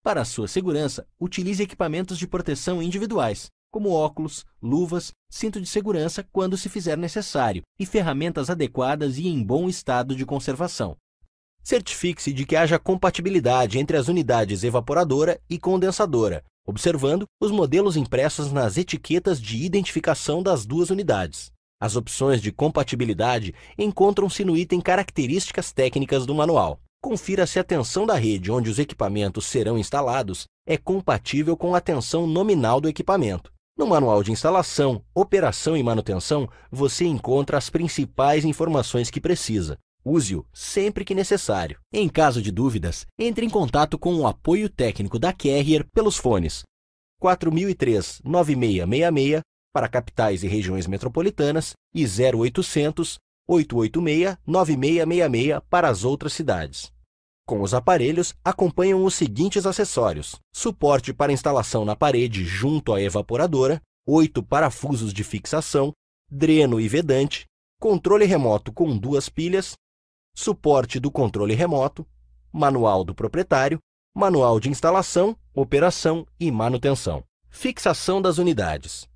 Para a sua segurança, utilize equipamentos de proteção individuais, como óculos, luvas, cinto de segurança quando se fizer necessário e ferramentas adequadas e em bom estado de conservação. Certifique-se de que haja compatibilidade entre as unidades evaporadora e condensadora, observando os modelos impressos nas etiquetas de identificação das duas unidades. As opções de compatibilidade encontram-se no item Características Técnicas do manual. Confira se a tensão da rede onde os equipamentos serão instalados é compatível com a tensão nominal do equipamento. No Manual de Instalação, Operação e Manutenção, você encontra as principais informações que precisa. Use-o sempre que necessário. Em caso de dúvidas, entre em contato com o apoio técnico da Carrier pelos fones 4003-9666 para capitais e regiões metropolitanas e 0800-886-9666 para as outras cidades. Com os aparelhos, acompanham os seguintes acessórios: suporte para instalação na parede junto à evaporadora, 8 parafusos de fixação, dreno e vedante, controle remoto com 2 pilhas, suporte do controle remoto, manual do proprietário, manual de instalação, operação e manutenção. Fixação das unidades.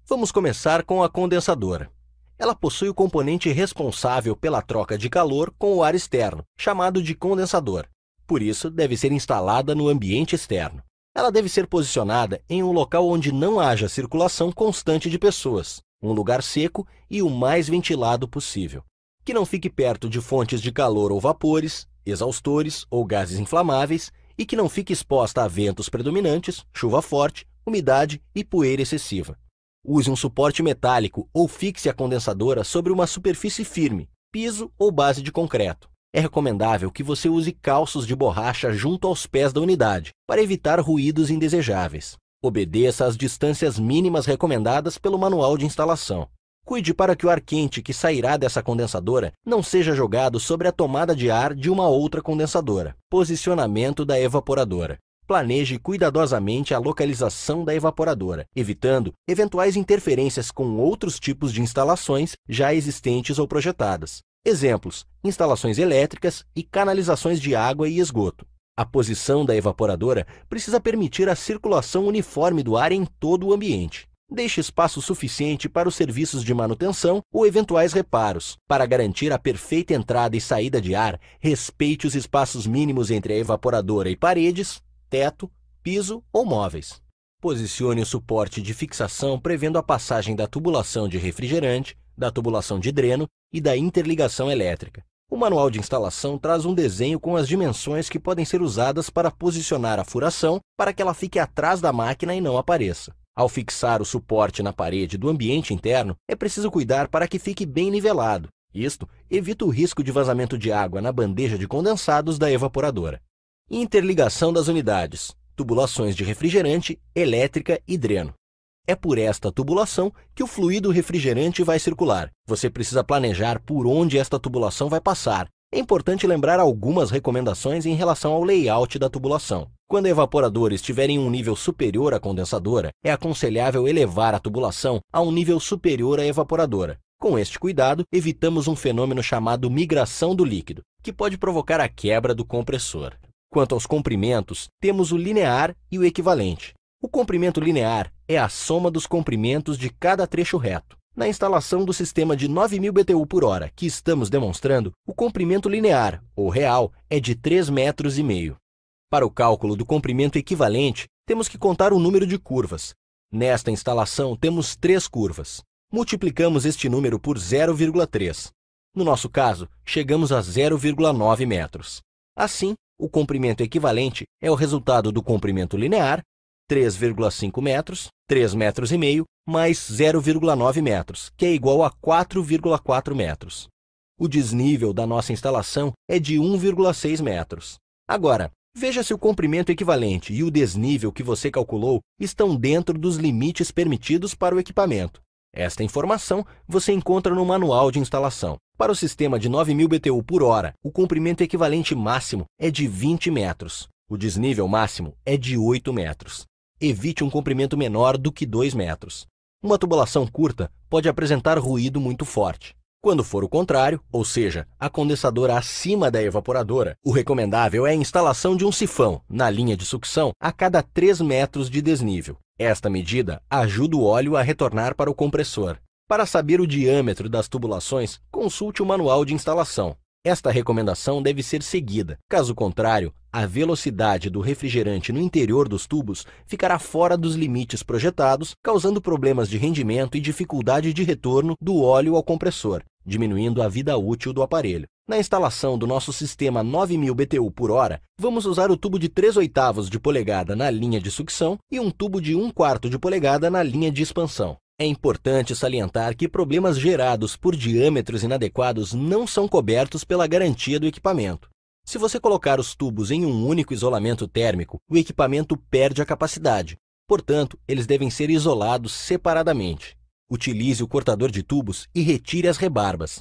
Vamos começar com a condensadora. Ela possui o componente responsável pela troca de calor com o ar externo, chamado de condensador. Por isso, deve ser instalada no ambiente externo. Ela deve ser posicionada em um local onde não haja circulação constante de pessoas, um lugar seco e o mais ventilado possível. Que não fique perto de fontes de calor ou vapores, exaustores ou gases inflamáveis e que não fique exposta a ventos predominantes, chuva forte, umidade e poeira excessiva. Use um suporte metálico ou fixe a condensadora sobre uma superfície firme, piso ou base de concreto. É recomendável que você use calços de borracha junto aos pés da unidade, para evitar ruídos indesejáveis. Obedeça às distâncias mínimas recomendadas pelo manual de instalação. Cuide para que o ar quente que sairá dessa condensadora não seja jogado sobre a tomada de ar de uma outra condensadora. Posicionamento da evaporadora. Planeje cuidadosamente a localização da evaporadora, evitando eventuais interferências com outros tipos de instalações já existentes ou projetadas. Exemplos: instalações elétricas e canalizações de água e esgoto. A posição da evaporadora precisa permitir a circulação uniforme do ar em todo o ambiente. Deixe espaço suficiente para os serviços de manutenção ou eventuais reparos. Para garantir a perfeita entrada e saída de ar, respeite os espaços mínimos entre a evaporadora e paredes, teto, piso ou móveis. Posicione o suporte de fixação prevendo a passagem da tubulação de refrigerante, da tubulação de dreno e da interligação elétrica. O manual de instalação traz um desenho com as dimensões que podem ser usadas para posicionar a furação para que ela fique atrás da máquina e não apareça. Ao fixar o suporte na parede do ambiente interno, é preciso cuidar para que fique bem nivelado. Isto evita o risco de vazamento de água na bandeja de condensados da evaporadora. Interligação das unidades, tubulações de refrigerante, elétrica e dreno. É por esta tubulação que o fluido refrigerante vai circular. Você precisa planejar por onde esta tubulação vai passar. É importante lembrar algumas recomendações em relação ao layout da tubulação. Quando a evaporadora estiver em um nível superior à condensadora, é aconselhável elevar a tubulação a um nível superior à evaporadora. Com este cuidado, evitamos um fenômeno chamado migração do líquido, que pode provocar a quebra do compressor. Quanto aos comprimentos, temos o linear e o equivalente. O comprimento linear é a soma dos comprimentos de cada trecho reto. Na instalação do sistema de 9.000 BTU por hora que estamos demonstrando, o comprimento linear, ou real, é de 3,5 metros. Para o cálculo do comprimento equivalente, temos que contar o número de curvas. Nesta instalação, temos 3 curvas. Multiplicamos este número por 0,3. No nosso caso, chegamos a 0,9 metros. Assim, o comprimento equivalente é o resultado do comprimento linear, 3,5 metros, 3,5 metros, mais 0,9 metros, que é igual a 4,4 metros. O desnível da nossa instalação é de 1,6 metros. Agora, veja se o comprimento equivalente e o desnível que você calculou estão dentro dos limites permitidos para o equipamento. Esta informação você encontra no manual de instalação. Para o sistema de 9.000 BTU por hora, o comprimento equivalente máximo é de 20 metros. O desnível máximo é de 8 metros. Evite um comprimento menor do que 2 metros. Uma tubulação curta pode apresentar ruído muito forte. Quando for o contrário, ou seja, a condensadora acima da evaporadora, o recomendável é a instalação de um sifão na linha de sucção a cada 3 metros de desnível. Esta medida ajuda o óleo a retornar para o compressor. Para saber o diâmetro das tubulações, consulte o manual de instalação. Esta recomendação deve ser seguida. Caso contrário, a velocidade do refrigerante no interior dos tubos ficará fora dos limites projetados, causando problemas de rendimento e dificuldade de retorno do óleo ao compressor, diminuindo a vida útil do aparelho. Na instalação do nosso sistema 9000 BTU por hora, vamos usar o tubo de 3/8 de polegada na linha de sucção e um tubo de 1/4 de polegada na linha de expansão. É importante salientar que problemas gerados por diâmetros inadequados não são cobertos pela garantia do equipamento. Se você colocar os tubos em um único isolamento térmico, o equipamento perde a capacidade. Portanto, eles devem ser isolados separadamente. Utilize o cortador de tubos e retire as rebarbas.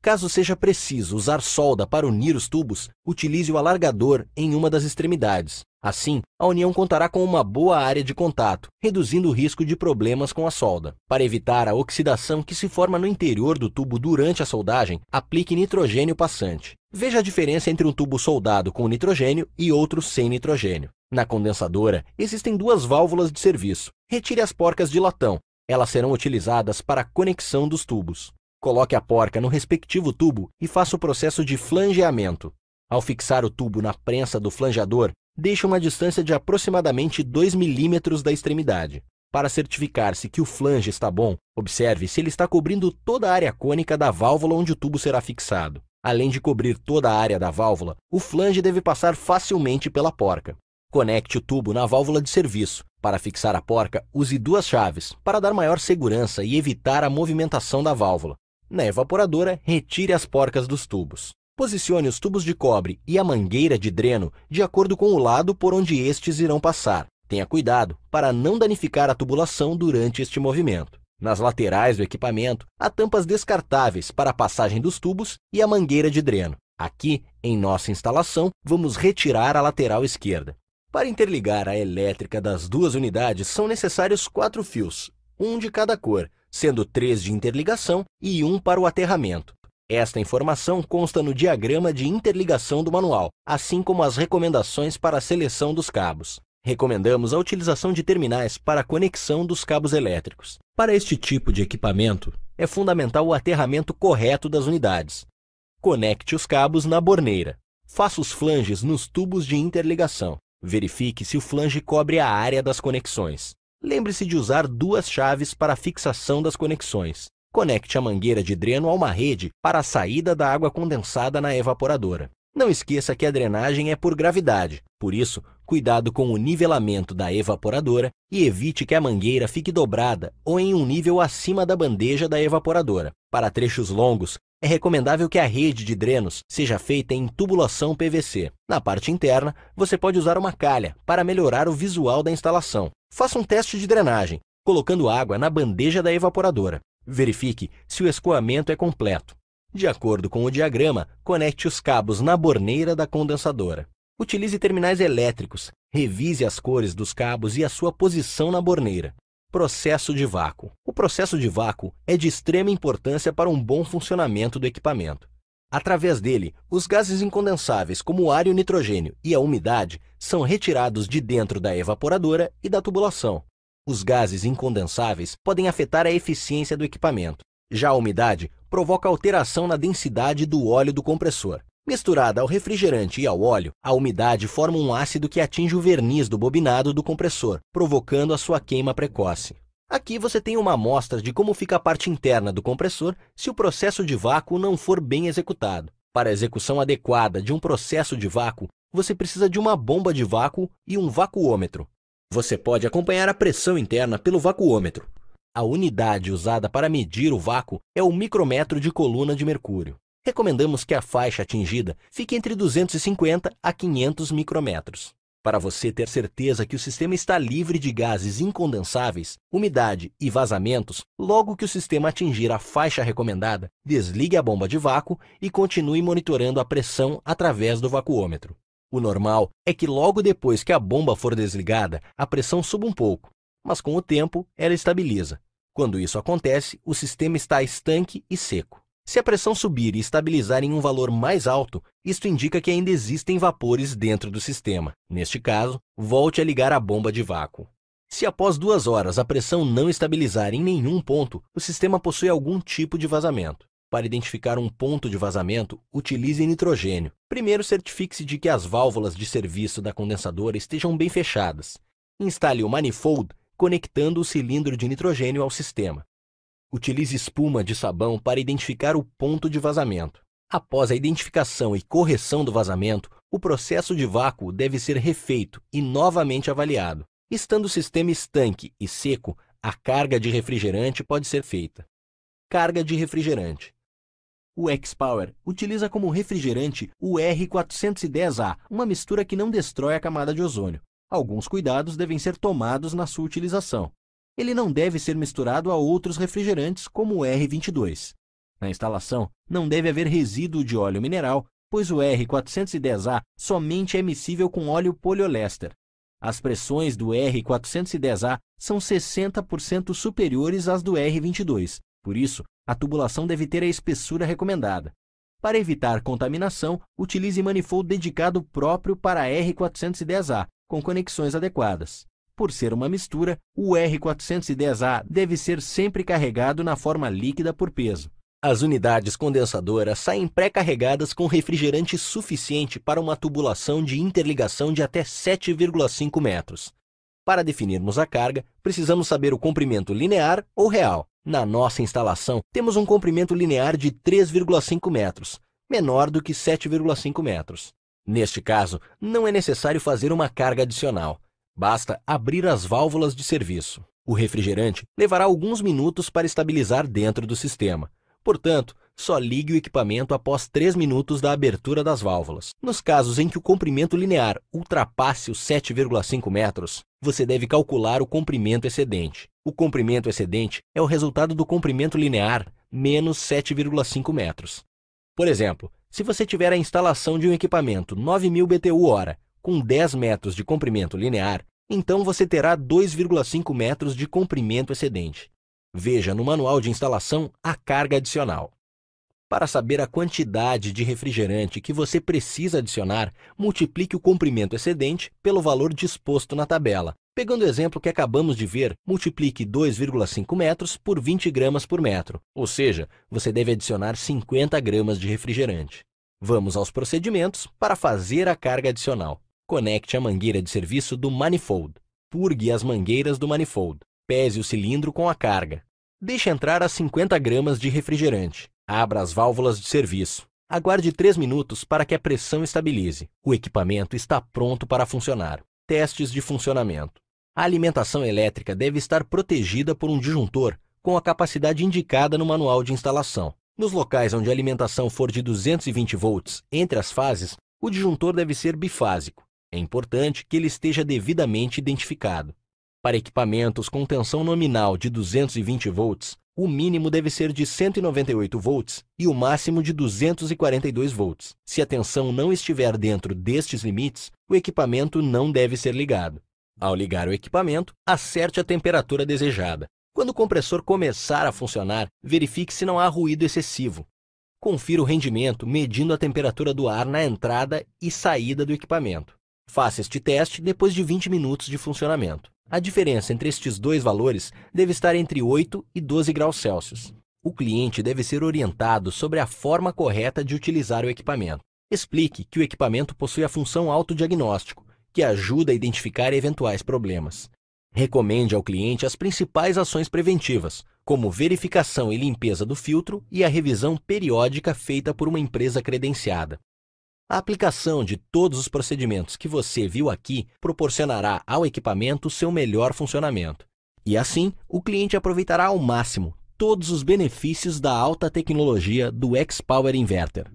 Caso seja preciso usar solda para unir os tubos, utilize o alargador em uma das extremidades. Assim, a união contará com uma boa área de contato, reduzindo o risco de problemas com a solda. Para evitar a oxidação que se forma no interior do tubo durante a soldagem, aplique nitrogênio passante. Veja a diferença entre um tubo soldado com nitrogênio e outro sem nitrogênio. Na condensadora, existem 2 válvulas de serviço. Retire as porcas de latão. Elas serão utilizadas para a conexão dos tubos. Coloque a porca no respectivo tubo e faça o processo de flangeamento. Ao fixar o tubo na prensa do flangeador, deixe uma distância de aproximadamente 2 milímetros da extremidade. Para certificar-se que o flange está bom, observe se ele está cobrindo toda a área cônica da válvula onde o tubo será fixado. Além de cobrir toda a área da válvula, o flange deve passar facilmente pela porca. Conecte o tubo na válvula de serviço. Para fixar a porca, use 2 chaves, para dar maior segurança e evitar a movimentação da válvula. Na evaporadora, retire as porcas dos tubos. Posicione os tubos de cobre e a mangueira de dreno de acordo com o lado por onde estes irão passar. Tenha cuidado para não danificar a tubulação durante este movimento. Nas laterais do equipamento, há tampas descartáveis para a passagem dos tubos e a mangueira de dreno. Aqui, em nossa instalação, vamos retirar a lateral esquerda. Para interligar a elétrica das 2 unidades, são necessários 4 fios, um de cada cor, sendo 3 de interligação e 1 para o aterramento. Esta informação consta no diagrama de interligação do manual, assim como as recomendações para a seleção dos cabos. Recomendamos a utilização de terminais para a conexão dos cabos elétricos. Para este tipo de equipamento, é fundamental o aterramento correto das unidades. Conecte os cabos na borneira. Faça os flanges nos tubos de interligação. Verifique se o flange cobre a área das conexões. Lembre-se de usar 2 chaves para a fixação das conexões. Conecte a mangueira de dreno a uma rede para a saída da água condensada na evaporadora. Não esqueça que a drenagem é por gravidade, por isso, cuidado com o nivelamento da evaporadora e evite que a mangueira fique dobrada ou em um nível acima da bandeja da evaporadora. Para trechos longos, é recomendável que a rede de drenos seja feita em tubulação PVC. Na parte interna, você pode usar uma calha para melhorar o visual da instalação. Faça um teste de drenagem, colocando água na bandeja da evaporadora. Verifique se o escoamento é completo. De acordo com o diagrama, conecte os cabos na borneira da condensadora. Utilize terminais elétricos. Revise as cores dos cabos e a sua posição na borneira. Processo de vácuo. O processo de vácuo é de extrema importância para um bom funcionamento do equipamento. Através dele, os gases incondensáveis, como o ar e o nitrogênio, e a umidade, são retirados de dentro da evaporadora e da tubulação. Os gases incondensáveis podem afetar a eficiência do equipamento. Já a umidade provoca alteração na densidade do óleo do compressor. Misturada ao refrigerante e ao óleo, a umidade forma um ácido que atinge o verniz do bobinado do compressor, provocando a sua queima precoce. Aqui você tem uma amostra de como fica a parte interna do compressor se o processo de vácuo não for bem executado. Para a execução adequada de um processo de vácuo, você precisa de uma bomba de vácuo e um vacuômetro. Você pode acompanhar a pressão interna pelo vacuômetro. A unidade usada para medir o vácuo é o micrômetro de coluna de mercúrio. Recomendamos que a faixa atingida fique entre 250 a 500 micrômetros. Para você ter certeza que o sistema está livre de gases incondensáveis, umidade e vazamentos, logo que o sistema atingir a faixa recomendada, desligue a bomba de vácuo e continue monitorando a pressão através do vacuômetro. O normal é que logo depois que a bomba for desligada, a pressão suba um pouco, mas com o tempo ela estabiliza. Quando isso acontece, o sistema está estanque e seco. Se a pressão subir e estabilizar em um valor mais alto, isto indica que ainda existem vapores dentro do sistema. Neste caso, volte a ligar a bomba de vácuo. Se após 2 horas a pressão não estabilizar em nenhum ponto, o sistema possui algum tipo de vazamento. Para identificar um ponto de vazamento, utilize nitrogênio. Primeiro, certifique-se de que as válvulas de serviço da condensadora estejam bem fechadas. Instale o manifold conectando o cilindro de nitrogênio ao sistema. Utilize espuma de sabão para identificar o ponto de vazamento. Após a identificação e correção do vazamento, o processo de vácuo deve ser refeito e novamente avaliado. Estando o sistema estanque e seco, a carga de refrigerante pode ser feita. Carga de refrigerante. O X-Power utiliza como refrigerante o R410A, uma mistura que não destrói a camada de ozônio. Alguns cuidados devem ser tomados na sua utilização. Ele não deve ser misturado a outros refrigerantes como o R22. Na instalação, não deve haver resíduo de óleo mineral, pois o R410A somente é miscível com óleo poliéster. As pressões do R410A são 60% superiores às do R22, por isso, a tubulação deve ter a espessura recomendada. Para evitar contaminação, utilize manifold dedicado próprio para R410A, com conexões adequadas. Por ser uma mistura, o R410A deve ser sempre carregado na forma líquida por peso. As unidades condensadoras saem pré-carregadas com refrigerante suficiente para uma tubulação de interligação de até 7,5 metros. Para definirmos a carga, precisamos saber o comprimento linear ou real. Na nossa instalação, temos um comprimento linear de 3,5 metros, menor do que 7,5 metros. Neste caso, não é necessário fazer uma carga adicional. Basta abrir as válvulas de serviço. O refrigerante levará alguns minutos para estabilizar dentro do sistema. Portanto, só ligue o equipamento após 3 minutos da abertura das válvulas. Nos casos em que o comprimento linear ultrapasse os 7,5 metros, você deve calcular o comprimento excedente. O comprimento excedente é o resultado do comprimento linear menos 7,5 metros. Por exemplo, se você tiver a instalação de um equipamento 9.000 BTU/hora com 10 metros de comprimento linear, então você terá 2,5 metros de comprimento excedente. Veja no manual de instalação a carga adicional. Para saber a quantidade de refrigerante que você precisa adicionar, multiplique o comprimento excedente pelo valor disposto na tabela. Pegando o exemplo que acabamos de ver, multiplique 2,5 metros por 20 gramas por metro, ou seja, você deve adicionar 50 gramas de refrigerante. Vamos aos procedimentos para fazer a carga adicional. Conecte a mangueira de serviço do manifold. Purgue as mangueiras do manifold. Pese o cilindro com a carga. Deixe entrar as 50 gramas de refrigerante. Abra as válvulas de serviço. Aguarde 3 minutos para que a pressão estabilize. O equipamento está pronto para funcionar. Testes de funcionamento. A alimentação elétrica deve estar protegida por um disjuntor com a capacidade indicada no manual de instalação. Nos locais onde a alimentação for de 220 volts entre as fases, o disjuntor deve ser bifásico. É importante que ele esteja devidamente identificado. Para equipamentos com tensão nominal de 220 volts, o mínimo deve ser de 198 volts e o máximo de 242 volts. Se a tensão não estiver dentro destes limites, o equipamento não deve ser ligado. Ao ligar o equipamento, acerte a temperatura desejada. Quando o compressor começar a funcionar, verifique se não há ruído excessivo. Confira o rendimento medindo a temperatura do ar na entrada e saída do equipamento. Faça este teste depois de 20 minutos de funcionamento. A diferença entre estes dois valores deve estar entre 8 e 12 graus Celsius. O cliente deve ser orientado sobre a forma correta de utilizar o equipamento. Explique que o equipamento possui a função autodiagnóstico, que ajuda a identificar eventuais problemas. Recomende ao cliente as principais ações preventivas, como verificação e limpeza do filtro e a revisão periódica feita por uma empresa credenciada. A aplicação de todos os procedimentos que você viu aqui proporcionará ao equipamento seu melhor funcionamento. E assim, o cliente aproveitará ao máximo todos os benefícios da alta tecnologia do X-Power Inverter.